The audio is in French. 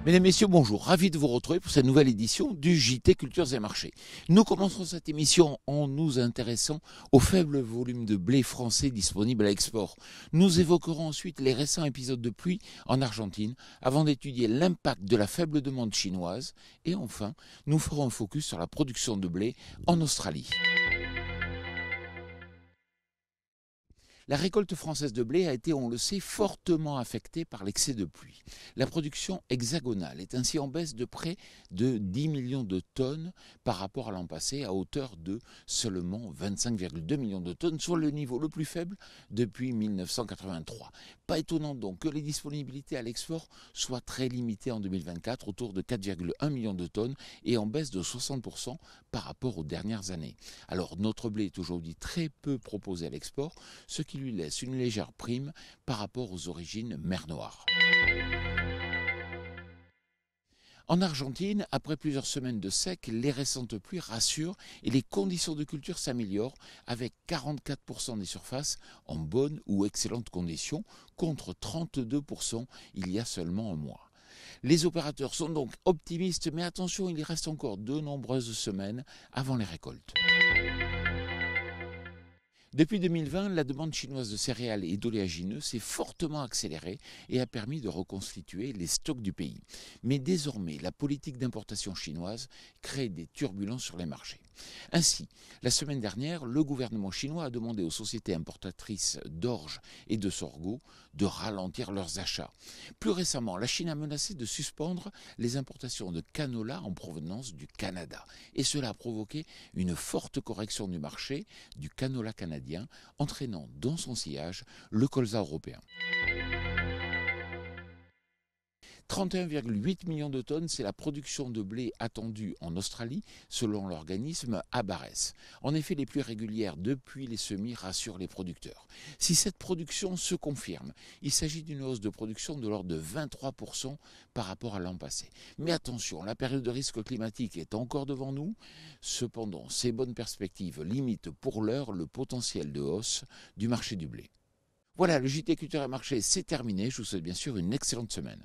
Mesdames, Messieurs, bonjour. Ravi de vous retrouver pour cette nouvelle édition du JT Cultures et Marchés. Nous commencerons cette émission en nous intéressant au faible volume de blé français disponible à l'export. Nous évoquerons ensuite les récents épisodes de pluie en Argentine avant d'étudier l'impact de la faible demande chinoise. Et enfin, nous ferons un focus sur la production de blé en Australie. La récolte française de blé a été, on le sait, fortement affectée par l'excès de pluie. La production hexagonale est ainsi en baisse de près de 10 millions de tonnes par rapport à l'an passé, à hauteur de seulement 25,2 millions de tonnes, soit le niveau le plus faible depuis 1983. Pas étonnant donc que les disponibilités à l'export soient très limitées en 2024, autour de 4,1 millions de tonnes et en baisse de 60% par rapport aux dernières années. Alors notre blé est aujourd'hui très peu proposé à l'export, ce qui lui laisse une légère prime par rapport aux origines mer Noire. En Argentine, après plusieurs semaines de sec, les récentes pluies rassurent et les conditions de culture s'améliorent avec 44% des surfaces en bonnes ou excellentes conditions contre 32% il y a seulement un mois. Les opérateurs sont donc optimistes, mais attention, il reste encore de nombreuses semaines avant les récoltes. Depuis 2020, la demande chinoise de céréales et d'oléagineux s'est fortement accélérée et a permis de reconstituer les stocks du pays. Mais désormais, la politique d'importation chinoise crée des turbulences sur les marchés. Ainsi, la semaine dernière, le gouvernement chinois a demandé aux sociétés importatrices d'orge et de sorgho de ralentir leurs achats. Plus récemment, la Chine a menacé de suspendre les importations de canola en provenance du Canada. Et cela a provoqué une forte correction du marché du canola canadien, entraînant dans son sillage le colza européen. 31,8 millions de tonnes, c'est la production de blé attendue en Australie, selon l'organisme ABARES. En effet, les pluies régulières depuis les semis rassurent les producteurs. Si cette production se confirme, il s'agit d'une hausse de production de l'ordre de 23% par rapport à l'an passé. Mais attention, la période de risque climatique est encore devant nous. Cependant, ces bonnes perspectives limitent pour l'heure le potentiel de hausse du marché du blé. Voilà, le JT Culture et Marché, c'est terminé. Je vous souhaite bien sûr une excellente semaine.